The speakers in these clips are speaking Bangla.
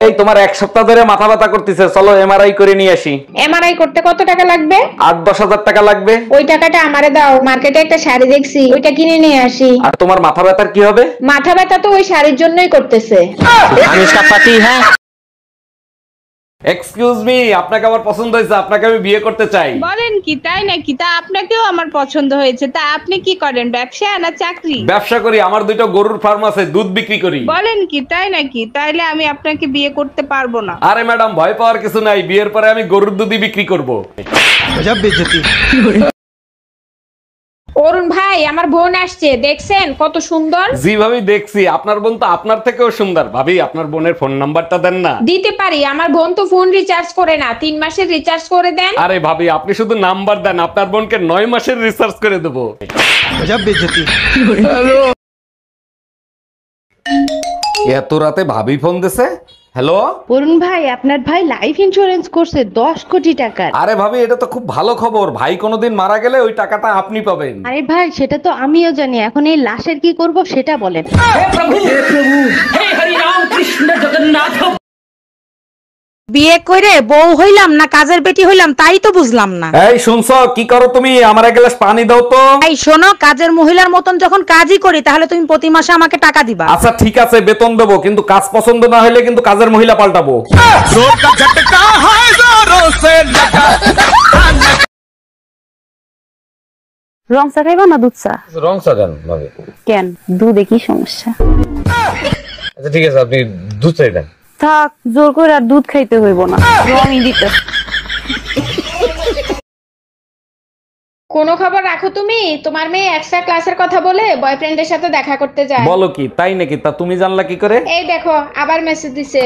এই তোমার এক সপ্তাহ ধরে মাথা ব্যথা করতেছে, চলো এমআরআই করে নিয়ে আসি। এমআরআই করতে কত টাকা লাগবে? 8-10 হাজার টাকা লাগবে। ওই টাকাটা আমারে দাও, মার্কেটে একটা শাড়ি দেখছি, ওইটা কিনে নিয়ে আসি। আর তোমার মাথা ব্যথার কি হবে? মাথা ব্যথা তো ওই শাড়ির জন্যই করতেছে। আমি इसका पति है। এক্সকিউজ মি, আপনাকে আমার পছন্দ হয়েছে, আপনাকে আমি বিয়ে করতে চাই। বলেন কি, তাই নাকি? তা আপনাকেও আমার পছন্দ হয়েছে। তা আপনি কি করেন, ব্যবসা না চাকরি? ব্যবসা করি, আমার 2টো গরুর ফার্ম আছে, দুধ বিক্রি করি। বলেন কি, তাই নাকি? তাইলে আমি আপনাকে বিয়ে করতে পারবো না। আরে ম্যাডাম, ভয় পাওয়ার কিছু নাই, বিয়ের পরে আমি গরুর দুধই বিক্রি করব। অরুণ ভাই, আমার বোন আসছে, দেখছেন কত সুন্দর? জি ভাবি দেখছি, আপনার বোন তো আপনার থেকেও সুন্দর। ভাবি, আপনার বোনের ফোন নাম্বারটা দেন না। দিতে পারি, আমার বোন তো ফোন রিচার্জ করে না, 3 মাসের রিচার্জ করে দেন। আরে ভাবি, আপনি শুধু নাম্বার দেন, আপনার বোনকে 9 মাসের রিসার্চ করে দেবো। এত রাতে ভাবি ফোন দিছে। হ্যালো অরুণ ভাই, আপনার ভাই লাইফ ইন্স্যুরেন্স করছে 10 কোটি টাকার। আরে ভাবি, এটা তো খুব ভালো খবর। ভাই কোনোদিন মারা গেলে ওই টাকাটা আপনি পাবেন। আরে ভাই, সেটা তো আমিও জানি। এখন এই লাশের কি করব সেটা বলেন। বিয়ে করে বউ হইলাম না কাজের বেটি হইলাম তাই তো বুঝলাম না। এই শুনছো, কি করো তুমি? আমার এক গ্লাস পানি দাও তো। এই শোনো, কাজের মহিলার মতন যখন কাজই করি তাহলে তুমি প্রতি মাসে আমাকে টাকা দিবা। আচ্ছা ঠিক আছে, বেতন দেবো, কিন্তু কাজ পছন্দ না হলে কিন্তু কাজের মহিলা পাল্টাবো। রং চা খাইবা না দুধ চা? রং চা দেন ভাবি। কেন, দুধে কি সমস্যা? আচ্ছা ঠিক আছে, আপনি দুধ চাই দেন। থাক, জোর করে আর দুধ খাইতে হইব না, রঙই দিতে। কোনো খবর রাখো তুমি? তোমার মেয়ে এক্সট্রা ক্লাসের কথা বলে বয়ফ্রেন্ডের সাথে দেখা করতে যায়। বলো কি, তাই নাকি? তা তুমি জানলা কি করে? এই দেখো, আবার মেসেজ দিছে।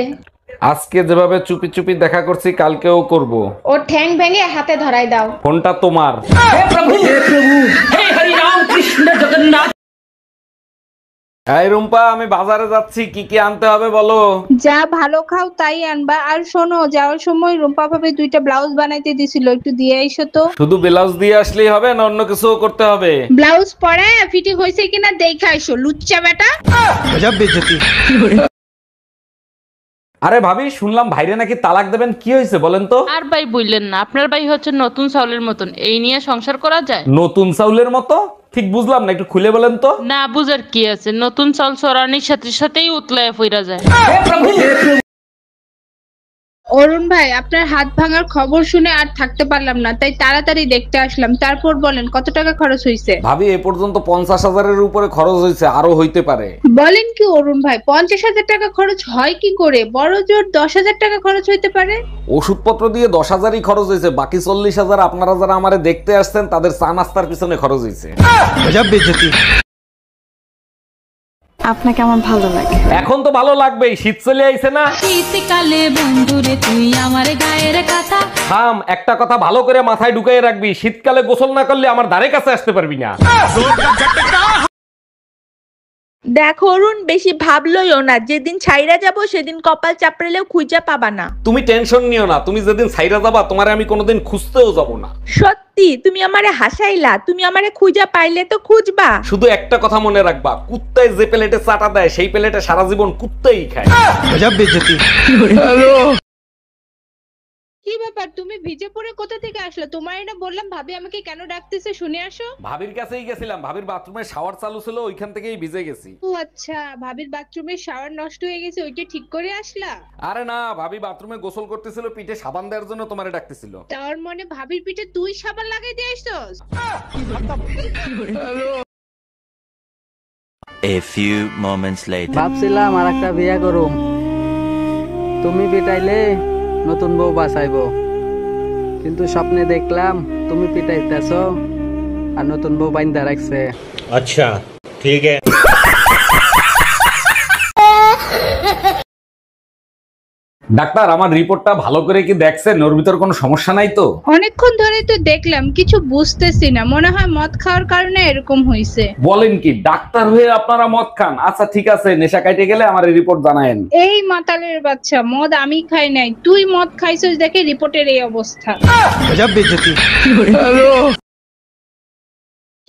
আজকে যেভাবে চুপি চুপি দেখা করছি, কালকেও করব। ওর ঠ্যাং ভেঙে হাতে ধরাই দাও। ফোনটা তোমার। এই রুম্পা, আমি বাজারে যাচ্ছি, কি কি আনতে হবে বলো। যা ভালো খাও তাই আনবা। আর শোনো, যাওয়ার সময় রুম্পা ভাবে 2টা ব্লাউজ বানাইতে দিছিল, একটু দিয়ে আইসো তো। শুধু ব্লাউজ দিয়ে আসলেই হবে না অন্য কিছু করতে হবে? ব্লাউজ পরে ফিটিং হয়েছে কিনা দেখে আইসো, লুচ্চা বেটা। আরে ভাবি, শুনলাম ভাইরে নাকি তালাক দেবেন, কি হয়েছে বলেন তো? আর ভাই বললেন না, আপনার ভাই হচ্ছে নতুন চাউলের মতন, এই নিয়ে সংসার করা যায়? নতুন চাউলের মতো? ঠিক বুঝলাম না, একটু খুলে বলেন তো। না বুঝার কি আছে, নতুন চাউল চড়ানির সাথে সাথেই উতলায় ফিরা যায়। অরুণ ভাই, আপনার হাত ভাঙার খবর শুনে আর থাকতে পারলাম না, তাই তাড়াতাড়ি দেখতে আসলাম। তারপর বলেন কত টাকা খরচ হয়েছে? ভাবি, এ পর্যন্ত 50,000-এর উপরে খরচ হয়েছে, আরো হইতে পারে। বলেন কি অরুণ ভাই, 50,000 টাকা খরচ হয় কি করে? বড় জোর 10,000 টাকা খরচ হইতে পারে। ওষুধপত্র দিয়ে 10,000-ই খরচ হয়েছে, বাকি 40,000 আপনারা যারা আমারে দেখতে আসছেন তাদের চা নাস্তার পিছনে খরচ হয়েছে। আপনাকে আমার ভালো লাগে। এখন তো ভালো লাগবেই, শীত চলে আইছে না? শীতকালে বন্ধুরে তুই আমার গায়ের কথা। থাম, একটা কথা ভালো করে মাথায় ঢুকাই রাখবি, শীতকালে গোসল না করলে আমার ধারে কাছে আসতে পারবি না। দেখো অরুণ, বেশি ভাবলইও না, যেদিন ছাইরা যাব সেদিন কপাল চাপড়েলেও খুঁজে পাবা না। তুমি টেনশন নিও না, তুমি যেদিন ছাইরা যাবা তোমারে আমি কোনোদিন খুঁজতেও যাব না। সত্যি, তুমি আমারে হাসাইলা, তুমি আমারে খুঁজা পাইলে তো খুঁজবা। শুধু একটা কথা মনে রাখবা, কুত্তায় যে প্লেটে চাটা দেয় সেই প্লেটে সারা জীবন কুত্তাই খায়। কি ব্যাপার, তুমি ভিজে পড়ে কোথা থেকে আসলে? তোমার এটা বললাম ভাবি আমাকে কেন ডাকতেছে, শুনে আসো। ভাবির কাছেই গেছিলাম, ভাবির বাথরুমে শাওয়ার চালু ছিল, ওইখান থেকেই ভিজে গেছি। ও আচ্ছা, ভাবির বাথরুমের শাওয়ার নষ্ট হয়ে গেছে, ওইটা ঠিক করে আসলা? আরে না, ভাবি বাথরুমে গোসল করতেছিল, পিঠে সাবান দেওয়ার জন্য তোমারে ডাকতেছিল। তার মানে ভাবির পিঠে তুই সাবান লাগাই দিয়ে আসছস? A few moments later. ভাবছিলাম আর একটা বিয়ে করুম, তুমি পিটাইলে নতুন বউ বাঁচাইবো, কিন্তু স্বপ্নে দেখলাম তুমি পিটাইতেছো আর নতুন বউ বাইন্দা রাখছে। अच्छा ठीक है। ডাক্তার, আমার রিপোর্টটা ভালো করে কি দেখছেন? ওর ভিতর কোনো সমস্যা নাই তো? অনেকক্ষণ ধরে তো দেখলাম, কিছু বুঝতেছি না, মনে হয় মদ খাওয়ার কারণে এরকম হইছে। বলেন কি, ডাক্তার হয়ে আপনারা মদ খান? আচ্ছা ঠিক আছে, নেশা কাটে গেলে আমার রিপোর্ট জানায়েন। এই মাতালের বাচ্চা, মদ আমি খাই নাই, তুই মদ খাইছিস দেখে রিপোর্টের এই অবস্থা।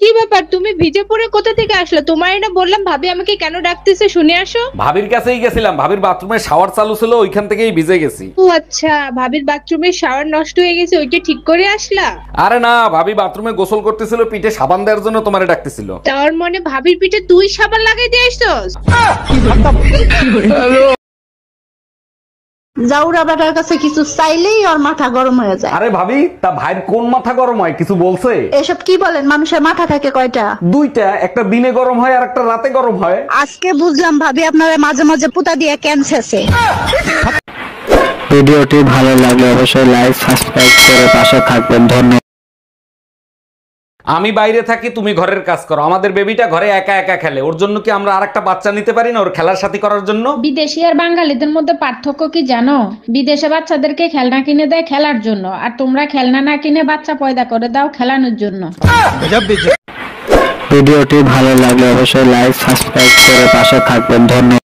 কি ব্যাপার, তুমি ভিজে পড়ে কোথা থেকে আসলে? তোমার না বললাম ভাবি আমাকে কেন ডাকতেছে, শুনে আসো। ভাবির কাছেই গেছিলাম, ভাবির বাথরুমে শাওয়ার চালু ছিল, ওইখান থেকেই ভিজে গেছি। ও আচ্ছা, ভাবির বাথরুমের শাওয়ার নষ্ট হয়ে গেছে, ওইটা ঠিক করে আসলা? আরে না, ভাবি বাথরুমে গোসল করতেছিল, পিঠে সাবান দেওয়ার জন্য তোমারে ডাকতেছিল। তার মানে ভাবির পিঠে তুই সাবান লাগাই দিয়ে আসছস? জাউরা বেটার কাছে কিছু চাইলেই ওর মাথা গরম হয়ে যায়। আরে ভাবি, তা ভাইয়ের কোন মাথা গরম হয়, কিছু বলছে? এসব কি বলেন, মানুষের মাথা থাকে কয়টা? দুইটা, একটা দিনে গরম হয় আর একটা রাতে গরম হয়। আজকে বুঝলাম ভাবি আপনারা মাঝে মাঝে পুতা দিয়ে ক্যান্সারছে। ভিডিওটি ভালো লাগলে অবশ্যই লাইক সাবস্ক্রাইব করে পাশে থাকবেন। ধন্যবাদ। আমি বাইরে থাকি, তুমি ঘরের কাজ করো। আমাদের বেবিটা ঘরে একা একা খেলে, ওর জন্য কি আমরা আরেকটা বাচ্চা নিতে পারি না, ওর খেলার সাথী করার জন্য? বিদেশি আর বাঙালিদের মধ্যে পার্থক্য কি জানো? বিদেশে বাচ্চাদেরকে খেলনা কিনে দেয় খেলার জন্য, আর তোমরা খেলনা না কিনে বাচ্চা পয়দা করে দাও খেলানোর জন্য। ভিডিওটি ভালো লাগলে অবশ্যই লাইক সাবস্ক্রাইব করে পাশে থাকবেন। ধন্যবাদ।